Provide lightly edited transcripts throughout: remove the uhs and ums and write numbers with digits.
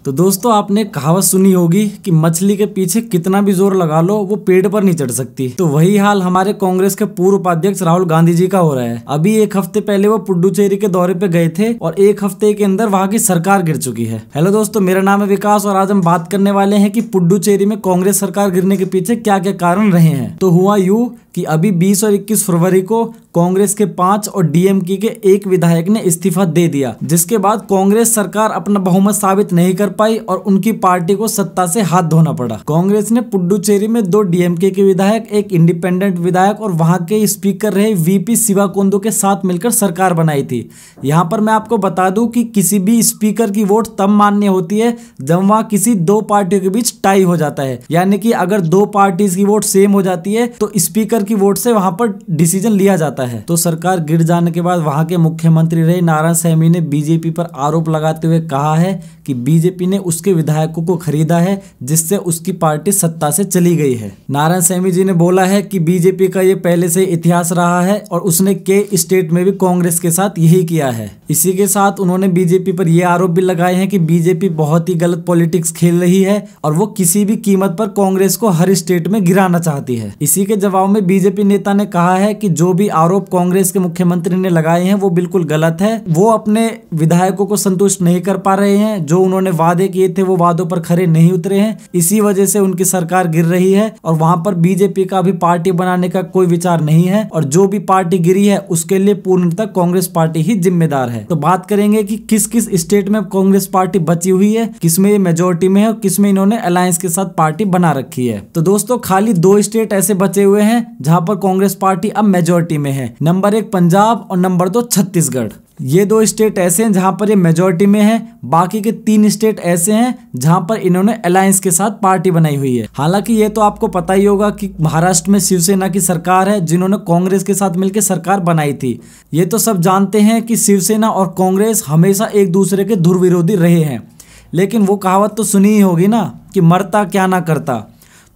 तो दोस्तों आपने कहावत सुनी होगी कि मछली के पीछे कितना भी जोर लगा लो वो पेड़ पर नहीं चढ़ सकती। तो वही हाल हमारे कांग्रेस के पूर्व उपाध्यक्ष राहुल गांधी जी का हो रहा है। अभी एक हफ्ते पहले वो पुडुचेरी के दौरे पे गए थे और एक हफ्ते के अंदर वहां की सरकार गिर चुकी है। हेलो दोस्तों, मेरा नाम है विकास और आज हम बात करने वाले हैं कि पुडुचेरी में कांग्रेस सरकार गिरने के पीछे क्या क्या कारण रहे हैं। तो हुआ यूं कि अभी 20 और 21 फरवरी को कांग्रेस के 5 और डीएमके के 1 विधायक ने इस्तीफा दे दिया, जिसके बाद कांग्रेस सरकार अपना बहुमत साबित नहीं कर पाई और उनकी पार्टी को सत्ता से हाथ धोना पड़ा। कांग्रेस ने पुडुचेरी में 2 डीएमके के विधायक, 1 इंडिपेंडेंट विधायक और वहां के स्पीकर रहे वीपी शिवाकोंदो के साथ मिलकर सरकार बनाई थी। यहाँ पर मैं आपको बता दूं कि किसी भी स्पीकर की वोट तब मान्य होती है जब वहां किसी 2 पार्टियों के बीच टाई हो जाता है, यानी कि अगर 2 पार्टीज की वोट सेम हो जाती है तो स्पीकर की वोट से वहां पर डिसीजन लिया जाता है। तो सरकार गिर जाने के बाद वहां के मुख्यमंत्री रहे नारायणसामी ने बीजेपी पर आरोप लगाते हुए कहा है कि बीजेपी ने उसके विधायकों को खरीदा है, जिससे उसकी पार्टी सत्ता से चली गई है। नारायणसामी जी ने बोला है कि बीजेपी का ये पहले से इतिहास रहा है और उसने के स्टेट में भी कांग्रेस के साथ यही किया है। इसी के साथ उन्होंने बीजेपी पर यह आरोप भी लगाए हैं कि बीजेपी बहुत ही गलत पॉलिटिक्स खेल रही है और वो किसी भी कीमत पर कांग्रेस को हर स्टेट में गिराना चाहती है। इसी के जवाब में बीजेपी नेता ने कहा है कि जो भी आरोप कांग्रेस के मुख्यमंत्री ने लगाए हैं वो बिल्कुल गलत है। वो अपने विधायकों को संतुष्ट नहीं कर पा रहे हैं, जो उन्होंने वादे किए थे वो वादों पर खरे नहीं उतरे हैं। इसी वजह से उनकी सरकार गिर रही है और वहां पर बीजेपी का भी पार्टी बनाने का कोई विचार नहीं है और जो भी पार्टी गिरी है उसके लिए पूर्णतः कांग्रेस पार्टी ही जिम्मेदार है। तो बात करेंगे कि किस किस स्टेट में कांग्रेस पार्टी बची हुई है, किसमें ये मेजोरिटी में है और किसमें इन्होंने अलायंस के साथ पार्टी बना रखी है। तो दोस्तों खाली 2 स्टेट ऐसे बचे हुए हैं जहां पर कांग्रेस पार्टी अब मेजोरिटी में है। नंबर 1 पंजाब और नंबर 2 छत्तीसगढ़। ये 2 स्टेट ऐसे हैं जहां पर ये मेजोरिटी में है। बाकी के 3 स्टेट ऐसे हैं जहां पर इन्होंने अलायंस के साथ पार्टी बनाई हुई है। हालांकि ये तो आपको पता ही होगा कि महाराष्ट्र में शिवसेना की सरकार है, जिन्होंने कांग्रेस के साथ मिलकर सरकार बनाई थी। ये तो सब जानते हैं कि शिवसेना और कांग्रेस हमेशा एक दूसरे के धुर विरोधी रहे हैं, लेकिन वो कहावत तो सुनी ही होगी ना कि मरता क्या ना करता।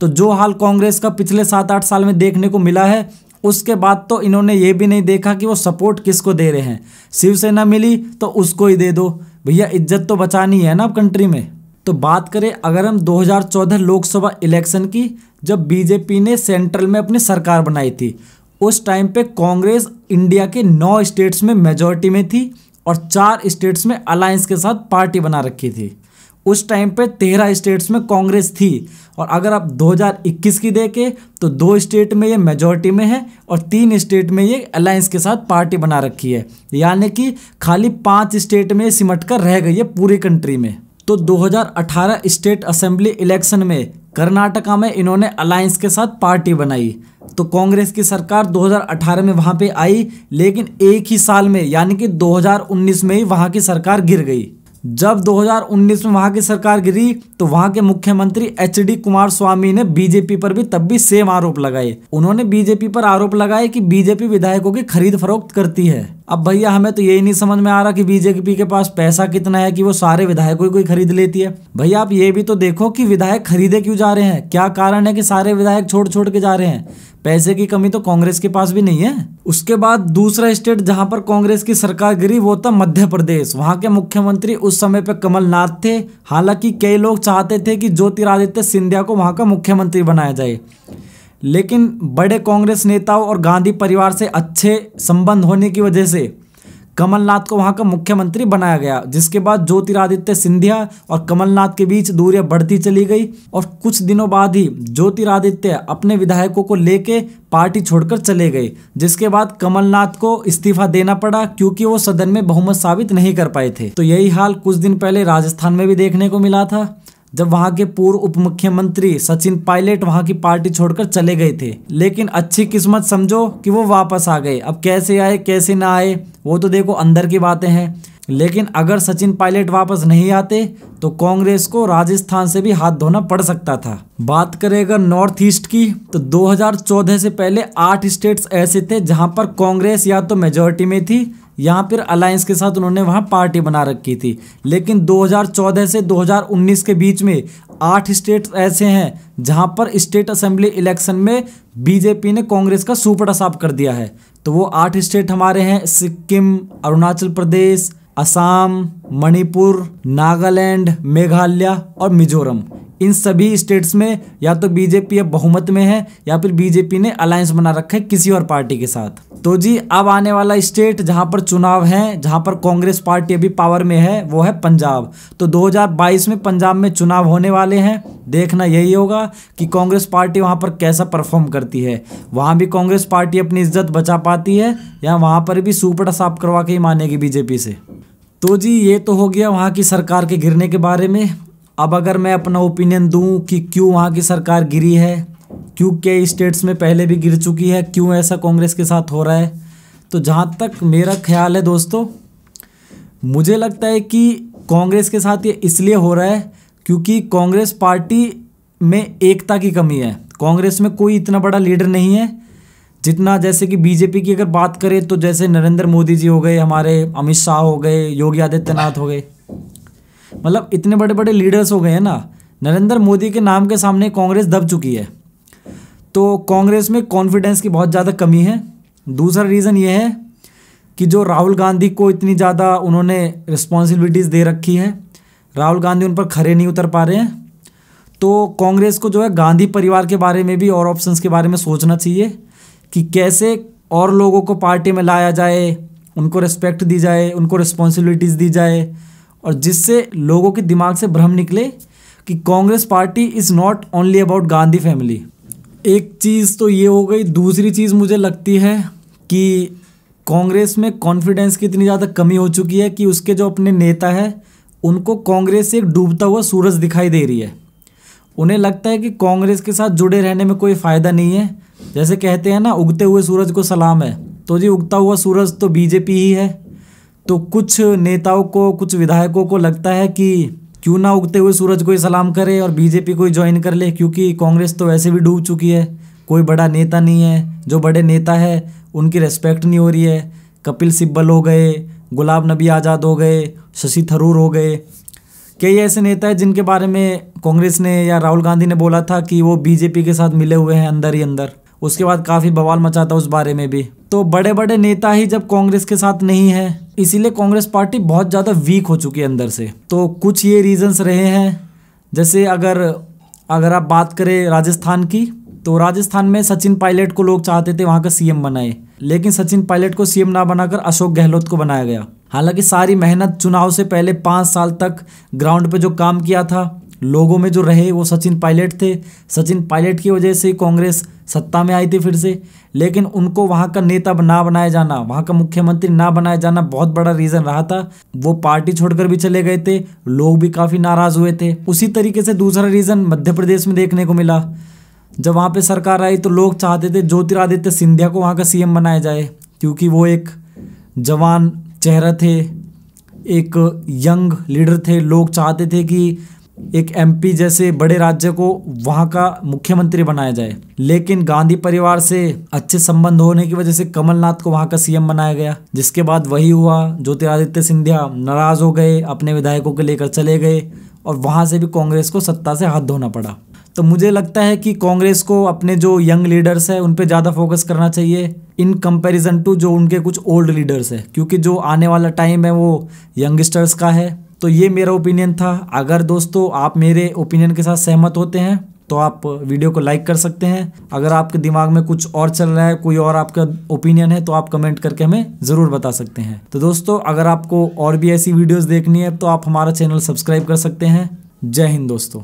तो जो हाल कांग्रेस का पिछले 7-8 साल में देखने को मिला है, उसके बाद तो इन्होंने ये भी नहीं देखा कि वो सपोर्ट किसको दे रहे हैं। शिवसेना मिली तो उसको ही दे दो भैया, इज्जत तो बचानी है ना अब कंट्री में। तो बात करें अगर हम 2014 लोकसभा इलेक्शन की, जब बीजेपी ने सेंट्रल में अपनी सरकार बनाई थी, उस टाइम पे कांग्रेस इंडिया के 9 स्टेट्स में मेजॉरिटी में थी और 4 स्टेट्स में अलायंस के साथ पार्टी बना रखी थी। उस टाइम पे 13 स्टेट्स में कांग्रेस थी और अगर आप 2021 की देखें तो 2 स्टेट में ये मेजॉरिटी में है और 3 स्टेट में ये अलायंस के साथ पार्टी बना रखी है, यानी कि खाली 5 स्टेट में सिमट कर रह गई है पूरी कंट्री में। तो 2018 स्टेट असेंबली इलेक्शन में कर्नाटका में इन्होंने अलायंस के साथ पार्टी बनाई। तो कांग्रेस की सरकार 2018 में वहां पे आई, लेकिन एक ही साल में यानी कि 2019 में ही वहां की सरकार गिर गई। जब 2019 में वहां की सरकार गिरी तो वहां के मुख्यमंत्री एचडी कुमारस्वामी ने बीजेपी पर भी तब भी सेम आरोप लगाए। उन्होंने बीजेपी पर आरोप लगाए कि बीजेपी विधायकों की खरीद फरोख्त करती है। अब भैया हमें तो यही नहीं समझ में आ रहा कि बीजेपी के पास पैसा कितना है कि वो सारे विधायकों को ही खरीद लेती है। भैया आप ये भी तो देखो कि विधायक खरीदे क्यों जा रहे हैं, क्या कारण है कि सारे विधायक छोड़ छोड़ के जा रहे हैं। पैसे की कमी तो कांग्रेस के पास भी नहीं है। उसके बाद दूसरा स्टेट जहां पर कांग्रेस की सरकार गिरी वो था मध्य प्रदेश। वहां के मुख्यमंत्री उस समय पे कमलनाथ थे। हालांकि कई लोग चाहते थे कि ज्योतिरादित्य सिंधिया को वहां का मुख्यमंत्री बनाया जाए, लेकिन बड़े कांग्रेस नेताओं और गांधी परिवार से अच्छे संबंध होने की वजह से कमलनाथ को वहां का मुख्यमंत्री बनाया गया, जिसके बाद ज्योतिरादित्य सिंधिया और कमलनाथ के बीच दूरियां बढ़ती चली गई और कुछ दिनों बाद ही ज्योतिरादित्य अपने विधायकों को लेके पार्टी छोड़कर चले गए, जिसके बाद कमलनाथ को इस्तीफा देना पड़ा क्योंकि वो सदन में बहुमत साबित नहीं कर पाए थे। तो यही हाल कुछ दिन पहले राजस्थान में भी देखने को मिला था, जब वहां के पूर्व उप मुख्यमंत्री सचिन पायलट वहां की पार्टी छोड़कर चले गए थे। लेकिन अच्छी किस्मत समझो कि वो वापस आ गए। अब कैसे आए कैसे ना आए वो तो देखो अंदर की बातें हैं, लेकिन अगर सचिन पायलट वापस नहीं आते तो कांग्रेस को राजस्थान से भी हाथ धोना पड़ सकता था। बात करें अगर नॉर्थ ईस्ट की, तो 2014 से पहले 8 स्टेट्स ऐसे थे जहां पर कांग्रेस या तो मेजॉरिटी में थी या फिर अलायंस के साथ उन्होंने वहां पार्टी बना रखी थी। लेकिन 2014 से 2019 के बीच में 8 स्टेट्स ऐसे हैं जहां पर स्टेट असेंबली इलेक्शन में बीजेपी ने कांग्रेस का सुपड़ा साफ कर दिया है। तो वो 8 स्टेट हमारे हैं सिक्किम, अरुणाचल प्रदेश, असम, मणिपुर, नागालैंड, मेघालय और मिजोरम, इन सभी स्टेट्स में या तो बीजेपी अब बहुमत में है या फिर बीजेपी ने अलायंस बना रखा है किसी और पार्टी के साथ। तो जी अब आने वाला स्टेट जहां पर चुनाव है, जहां पर कांग्रेस पार्टी अभी पावर में है, वो है पंजाब। तो 2022 में पंजाब में चुनाव होने वाले हैं। देखना यही होगा कि कांग्रेस पार्टी वहां पर कैसा परफॉर्म करती है। वहां भी कांग्रेस पार्टी अपनी इज्जत बचा पाती है या वहां पर भी सूपड़ा साफ करवा के ही मानेगी बीजेपी से। तो जी ये तो हो गया वहाँ की सरकार के गिरने के बारे में। अब अगर मैं अपना ओपिनियन दूं कि क्यों वहाँ की सरकार गिरी है, क्यों कई स्टेट्स में पहले भी गिर चुकी है, क्यों ऐसा कांग्रेस के साथ हो रहा है, तो जहाँ तक मेरा ख्याल है दोस्तों, मुझे लगता है कि कांग्रेस के साथ ये इसलिए हो रहा है क्योंकि कांग्रेस पार्टी में एकता की कमी है। कांग्रेस में कोई इतना बड़ा लीडर नहीं है जितना, जैसे कि बीजेपी की अगर बात करें तो जैसे नरेंद्र मोदी जी हो गए, हमारे अमित शाह हो गए, योगी आदित्यनाथ हो गए, मतलब इतने बड़े बड़े लीडर्स हो गए हैं ना। नरेंद्र मोदी के नाम के सामने कांग्रेस दब चुकी है। तो कांग्रेस में कॉन्फिडेंस की बहुत ज़्यादा कमी है। दूसरा रीज़न ये है कि जो राहुल गांधी को इतनी ज़्यादा उन्होंने रिस्पॉन्सिबिलिटीज़ दे रखी है, राहुल गांधी उन पर खरे नहीं उतर पा रहे हैं। तो कांग्रेस को जो है गांधी परिवार के बारे में भी और ऑप्शंस के बारे में सोचना चाहिए कि कैसे और लोगों को पार्टी में लाया जाए, उनको रिस्पेक्ट दी जाए, उनको रिस्पॉन्सिबिलिटीज़ दी जाए, और जिससे लोगों के दिमाग से भ्रम निकले कि Congress party is not only about Gandhi family. एक चीज़ तो ये हो गई। दूसरी चीज़ मुझे लगती है कि कांग्रेस में कॉन्फिडेंस की इतनी ज़्यादा कमी हो चुकी है कि उसके जो अपने नेता है उनको कांग्रेस से एक डूबता हुआ सूरज दिखाई दे रही है। उन्हें लगता है कि कांग्रेस के साथ जुड़े रहने में कोई फ़ायदा नहीं है। जैसे कहते हैं ना, उगते हुए सूरज को सलाम है। तो जी उगता हुआ सूरज तो बीजेपी ही है। तो कुछ नेताओं को, कुछ विधायकों को लगता है कि क्यों ना उगते हुए सूरज को ही सलाम करे और बीजेपी को ही ज्वाइन कर ले, क्योंकि कांग्रेस तो वैसे भी डूब चुकी है, कोई बड़ा नेता नहीं है, जो बड़े नेता है उनकी रेस्पेक्ट नहीं हो रही है। कपिल सिब्बल हो गए, गुलाम नबी आज़ाद हो गए, शशि थरूर हो गए, कई ऐसे नेता हैं जिनके बारे में कांग्रेस ने या राहुल गांधी ने बोला था कि वो बीजेपी के साथ मिले हुए हैं अंदर ही अंदर। उसके बाद काफ़ी बवाल मचा था उस बारे में भी। तो बड़े बड़े नेता ही जब कांग्रेस के साथ नहीं है, इसीलिए कांग्रेस पार्टी बहुत ज़्यादा वीक हो चुकी है अंदर से। तो कुछ ये रीजंस रहे हैं। जैसे अगर आप बात करें राजस्थान की, तो राजस्थान में सचिन पायलट को लोग चाहते थे वहाँ का सीएम बनाए, लेकिन सचिन पायलट को सीएम ना बनाकर अशोक गहलोत को बनाया गया। हालांकि सारी मेहनत चुनाव से पहले 5 साल तक ग्राउंड पे जो काम किया था, लोगों में जो रहे, वो सचिन पायलट थे। सचिन पायलट की वजह से कांग्रेस सत्ता में आई थी फिर से। लेकिन उनको वहाँ का नेता ना बनाया जाना, वहाँ का मुख्यमंत्री ना बनाया जाना बहुत बड़ा रीज़न रहा था। वो पार्टी छोड़कर भी चले गए थे, लोग भी काफ़ी नाराज़ हुए थे। उसी तरीके से दूसरा रीज़न मध्य प्रदेश में देखने को मिला। जब वहाँ पे सरकार आई तो लोग चाहते थे ज्योतिरादित्य सिंधिया को वहाँ का सीएम बनाया जाए, क्योंकि वो एक जवान चेहरा थे, एक यंग लीडर थे। लोग चाहते थे कि एक एमपी जैसे बड़े राज्य को वहाँ का मुख्यमंत्री बनाया जाए। लेकिन गांधी परिवार से अच्छे संबंध होने की वजह से कमलनाथ को वहाँ का सीएम बनाया गया, जिसके बाद वही हुआ। ज्योतिरादित्य सिंधिया नाराज हो गए, अपने विधायकों को लेकर चले गए और वहाँ से भी कांग्रेस को सत्ता से हाथ धोना पड़ा। तो मुझे लगता है कि कांग्रेस को अपने जो यंग लीडर्स हैं उन पे ज़्यादा फोकस करना चाहिए इन कंपैरिजन टू जो उनके कुछ ओल्ड लीडर्स हैं, क्योंकि जो आने वाला टाइम है वो यंगस्टर्स का है। तो ये मेरा ओपिनियन था। अगर दोस्तों आप मेरे ओपिनियन के साथ सहमत होते हैं तो आप वीडियो को लाइक कर सकते हैं। अगर आपके दिमाग में कुछ और चल रहा है, कोई और आपका ओपिनियन है, तो आप कमेंट करके हमें ज़रूर बता सकते हैं। तो दोस्तों अगर आपको और भी ऐसी वीडियोज़ देखनी है तो आप हमारा चैनल सब्सक्राइब कर सकते हैं। जय हिंद दोस्तों।